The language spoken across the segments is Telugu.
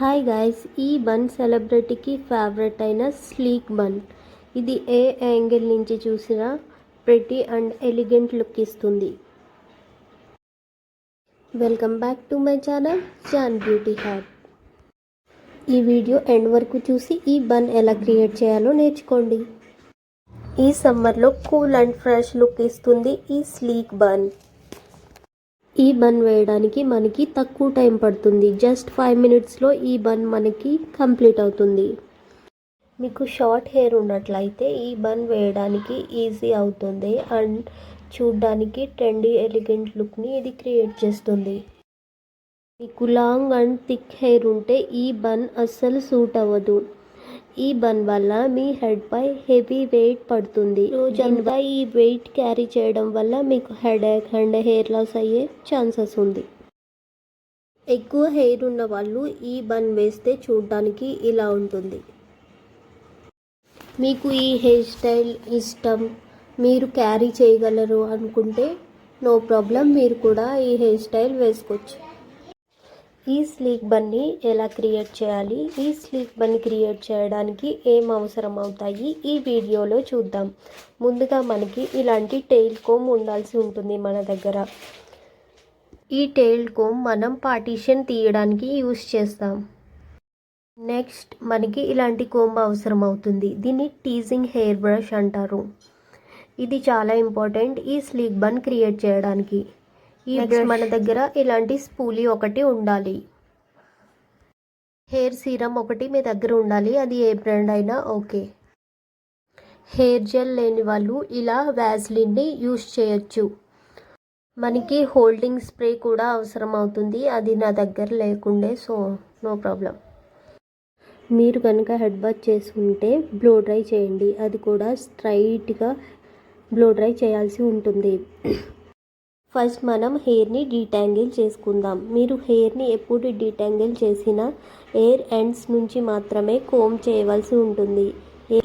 హాయ్ గైస్, ఈ బన్ సెలబ్రిటీకి ఫేవరెట్ అయిన స్లీక్ బన్. ఇది ఏ యాంగిల్ నుంచి చూసినా ప్రెటీ అండ్ ఎలిగెంట్ లుక్ ఇస్తుంది. Welcome back to my channel Jaan Beauty Hub. ఈ వీడియో ఎండ్ వరకు చూసి ఈ బన్ ఎలా క్రియేట్ చేయాలో నేర్చుకోండి. ఈ సమ్మర్లో కూల్ అండ్ ఫ్రెష్ లుక్ ఇస్తుంది ఈ స్లీక్ బన్. ఈ బన్ వేయడానికి మనకి తక్కువ టైం పడుతుంది. జస్ట్ 5 మినిట్స్లో ఈ బన్ మనకి కంప్లీట్ అవుతుంది. మీకు షార్ట్ హెయిర్ ఉన్నట్లయితే ఈ బన్ వేయడానికి ఈజీ అవుతుంది అండ్ చూడ్డానికి ట్రెండీ ఎలిగెంట్ లుక్ని ఇది క్రియేట్ చేస్తుంది. మీకు లాంగ్ అండ్ థిక్ హెయిర్ ఉంటే ఈ బన్ అస్సలు సూట్ అవ్వదు. ఈ బన్ వల్ల మీ హెడ్ పై హెవీ వెయిట్ పడుతుంది. రోజంతా ఈ వెయిట్ క్యారీ చేయడం వల్ల మీకు హెడేక్ అండ్ హెయిర్ లాస్ అయ్యే ఛాన్సెస్ ఉంది. ఎక్కువ హెయిర్ ఉన్న వాళ్ళు ఈ బన్ వేస్తే చూడడానికి ఇలా ఉంటుంది. మీకు ఈ హెయిర్ స్టైల్ ఇష్టం, మీరు క్యారీ చేయగలరు అనుకుంటే నో ప్రాబ్లం, మీరు కూడా ఈ హెయిర్ స్టైల్ వేసుకోవచ్చు. ఈ స్లీక్ బన్ని ఎలా క్రియేట్ చేయాలి, ఈ స్లీక్ బన్ని క్రియేట్ చేయడానికి ఏం అవసరం అవుతాయి ఈ వీడియోలో చూద్దాం. ముందుగా మనకి ఇలాంటి టెయిల్ కోమ్ ఉండాల్సి ఉంటుంది మన దగ్గర. ఈ టెయిల్ కోమ్ మనం పార్టీషన్ తీయడానికి యూస్ చేస్తాం. నెక్స్ట్ మనకి ఇలాంటి కోమ్ అవసరం అవుతుంది. దీన్ని టీజింగ్ హెయిర్ బ్రష్ అంటారు. ఇది చాలా ఇంపార్టెంట్ ఈ స్లీక్ బన్ క్రియేట్ చేయడానికి. ఈ బ్రష్ మన దగ్గర ఇలాంటి స్పూలీ ఒకటి ఉండాలి. హెయిర్ సీరం ఒకటి మీ దగ్గర ఉండాలి, అది ఏ బ్రాండ్ అయినా ఓకే. హెయిర్ జెల్ లేని వాళ్ళు ఇలా వ్యాజ్లిన్ని యూస్ చేయొచ్చు. మనకి హోల్డింగ్ స్ప్రే కూడా అవసరం అవుతుంది, అది నా దగ్గర లేకుండే, సో నో ప్రాబ్లం. మీరు కనుక హెడ్ బాత్ చేసుకుంటే బ్లో డ్రై చేయండి, అది కూడా స్ట్రైట్గా బ్లో డ్రై చేయాల్సి ఉంటుంది. ఫస్ట్ మనం హెయిర్ని డీటాంగిల్ చేసుకుందాం. మీరు హెయిర్ని ఎప్పుడు డీటాంగిల్ చేసినా హెయిర్ ఎండ్స్ నుంచి మాత్రమే కోమ్ చేయవలసి ఉంటుంది.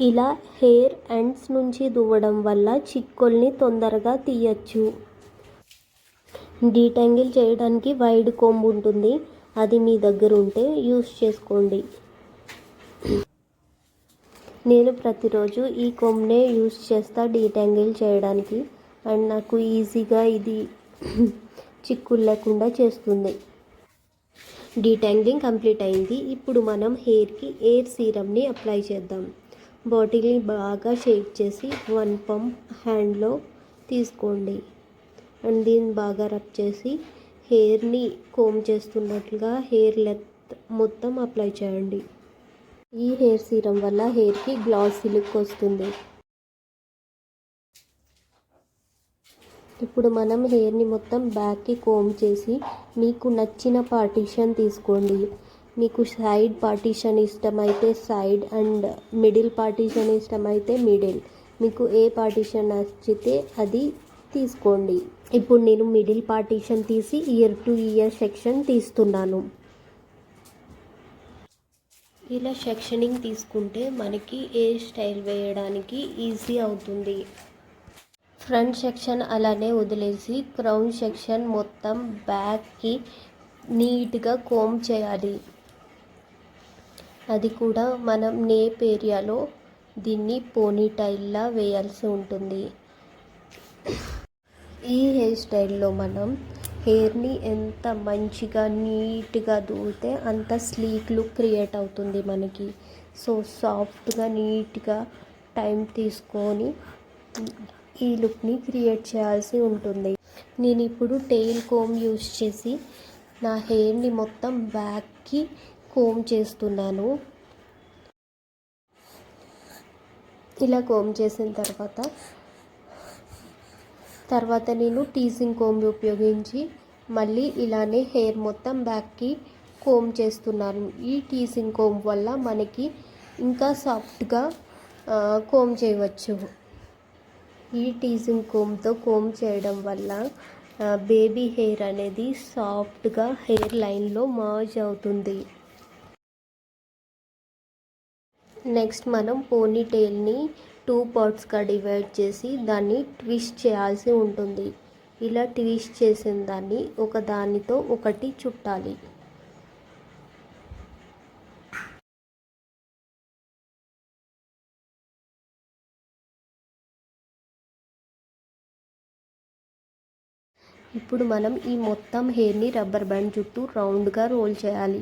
ఇలా హెయిర్ ఎండ్స్ నుంచి దువ్వడం వల్ల చిక్కుల్ని తొందరగా తీయచ్చు. డీటాంగిల్ చేయడానికి వైడ్ కోమ్ ఉంటుంది, అది మీ దగ్గర ఉంటే యూస్ చేసుకోండి. నేను ప్రతిరోజు ఈ కోమ్నే యూస్ చేస్తా డీటాంగిల్ చేయడానికి అండ్ నాకు ఈజీగా ఇది చిక్కులు లేకుండా చేస్తుంది. డీటాంగిలింగ్ కంప్లీట్ అయింది. ఇప్పుడు మనం హెయిర్కి ఎయిర్ సీరమ్ని అప్లై చేద్దాం. బాటిల్ని బాగా షేక్ చేసి 1 పంప్ హ్యాండ్లో తీసుకోండి అండ్ దీన్ని బాగా రబ్ చేసి హెయిర్ని కోమ్ చేస్తున్నట్లుగా హెయిర్ లెంత్ మొత్తం అప్లై చేయండి. ఈ హెయిర్ సీరం వల్ల హెయిర్కి గ్లాసీ లుక్ వస్తుంది. ఇప్పుడు మనం హెయిర్ని మొత్తం బ్యాక్కి కోమ్ చేసి మీకు నచ్చిన పార్టీషన్ తీసుకోండి. మీకు సైడ్ పార్టీషన్ ఇష్టమైతే సైడ్ అండ్ మిడిల్ పార్టీషన్ ఇష్టమైతే మిడిల్, మీకు ఏ పార్టీషన్ నచ్చితే అది తీసుకోండి. ఇప్పుడు నేను మిడిల్ పార్టీషన్ తీసి ఇయర్ టు ఇయర్ సెక్షన్ తీస్తున్నాను. ఇలా సెక్షనింగ్ తీసుకుంటే మనకి ఏ స్టైల్ వేయడానికి ఈజీ అవుతుంది. ఫ్రంట్ సెక్షన్ అలానే వదిలేసి క్రౌన్ సెక్షన్ మొత్తం బ్యాక్కి నీట్గా కోమ్ చేయాలి. అది కూడా మనం నేప్ ఏరియాలో దీన్ని పోనీటైల్లా వేయాల్సి ఉంటుంది. ఈ హెయిర్ స్టైల్లో మనం హెయిర్ని ఎంత మంచిగా నీట్గా దువ్వితే అంత స్లీక్ లుక్ క్రియేట్ అవుతుంది మనకి. సో సాఫ్ట్గా నీట్గా టైం తీసుకొని ఈ లుక్ని క్రియేట్ చేయాల్సి ఉంటుంది. నేను ఇప్పుడు టెయిల్ కోమ్ యూస్ చేసి నా హెయిర్ని మొత్తం బ్యాక్కి కోమ్ చేస్తున్నాను. ఇలా కోమ్ చేసిన తర్వాత నేను టీజింగ్ కోమ్ ఉపయోగించి మళ్ళీ ఇలానే హెయిర్ మొత్తం బ్యాక్కి కోమ్ చేస్తున్నాను. ఈ టీజింగ్ కోమ్ వల్ల మనకి ఇంకా సాఫ్ట్గా కోమ్ చేయవచ్చు. ఈ టీజింగ్ కోమ్తో కోమ్ చేయడం వల్ల బేబీ హెయిర్ అనేది సాఫ్ట్గా హెయిర్ లైన్లో మర్జ్ అవుతుంది. నెక్స్ట్ మనం పోనీ టెయిల్ని 2 పార్ట్స్గా డివైడ్ చేసి దాన్ని ట్విస్ట్ చేయాల్సి ఉంటుంది. ఇలా ట్విస్ట్ చేసిన దాన్ని ఒక దానితో ఒకటి చుట్టాలి. ఇప్పుడు మనం ఈ మొత్తం హెయిర్ని రబ్బర్ బ్యాండ్ చుట్టూ రౌండ్గా రోల్ చేయాలి.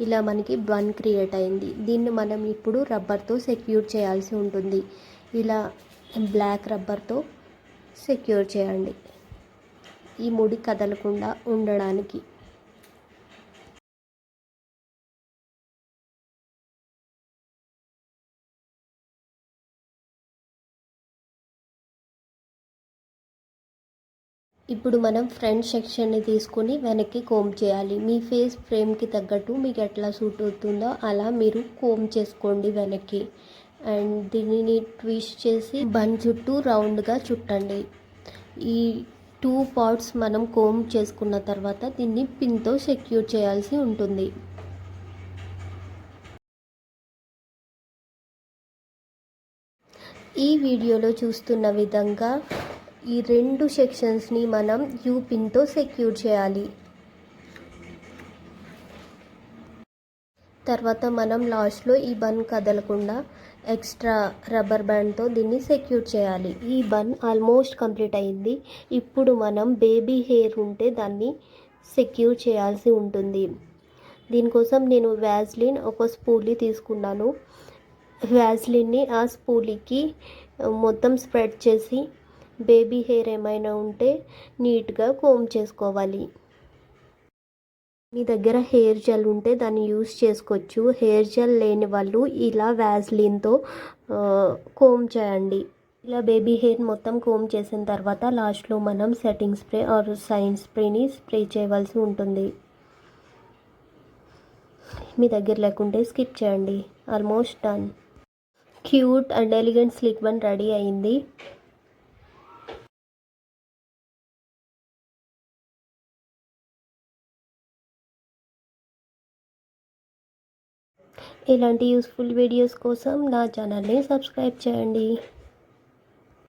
ఇలా మనకి బన్ క్రియేట్ అయింది. దీన్ని మనం ఇప్పుడు రబ్బర్తో సెక్యూర్ చేయాల్సి ఉంటుంది. ఇలా బ్లాక్ రబ్బర్తో సెక్యూర్ చేయండి, ఈ ముడి కదలకుండా ఉండడానికి. ఇప్పుడు మనం ఫ్రంట్ సెక్షన్ని తీసుకొని వెనక్కి కోమ్ చేయాలి. మీ ఫేస్ ఫ్రేమ్కి తగ్గట్టు మీకు ఎట్లా సూట్ అవుతుందో అలా మీరు కోమ్ చేసుకోండి వెనక్కి. అండ్ దీనిని ట్విస్ట్ చేసి బన్ చుట్టూ రౌండ్గా చుట్టండి. ఈ 2 పార్ట్స్ మనం కోమ్ చేసుకున్న తర్వాత దీన్ని పిన్తో సెక్యూర్ చేయాల్సి ఉంటుంది. ఈ వీడియోలో చూస్తున్న విధంగా ఈ 2 సెక్షన్స్ని మనం యూ పిన్తో సెక్యూర్ చేయాలి. తర్వాత మనం లాస్ట్లో ఈ బన్ కదలకుండా ఎక్స్ట్రా రబ్బర్ బ్యాండ్తో దీన్ని సెక్యూర్ చేయాలి. ఈ బన్ ఆల్మోస్ట్ కంప్లీట్ అయింది. ఇప్పుడు మనం బేబీ హెయిర్ ఉంటే దాన్ని సెక్యూర్ చేయాల్సి ఉంటుంది. దీనికోసం నేను వ్యాజ్లిన్ ఒక స్పూలీ తీసుకున్నాను. వ్యాజ్లిన్ని ఆ స్పూలీకి మొత్తం స్ప్రెడ్ చేసి బేబీ హెయిర్ ఏమైనా ఉంటే నీట్గా కోమ్ చేసుకోవాలి. మీ దగ్గర హెయిర్ జెల్ ఉంటే దాన్ని యూస్ చేసుకోవచ్చు. హెయిర్ జెల్ లేని వాళ్ళు ఇలా వ్యాజ్లిన్తో కోమ్ చేయండి. ఇలా బేబీ హెయిర్ మొత్తం కోమ్ చేసిన తర్వాత లాస్ట్లో మనం సెట్టింగ్ స్ప్రే ఆర్ సైన్ స్ప్రేని స్ప్రే చేయవలసి ఉంటుంది. మీ దగ్గర లేకుంటే స్కిప్ చేయండి. Almost done. Cute and elegant sleek bun ready అయింది. ఇలాంటి యూస్ఫుల్ వీడియోస్ కోసం నా ఛానల్ని సబ్స్క్రైబ్ చేయండి.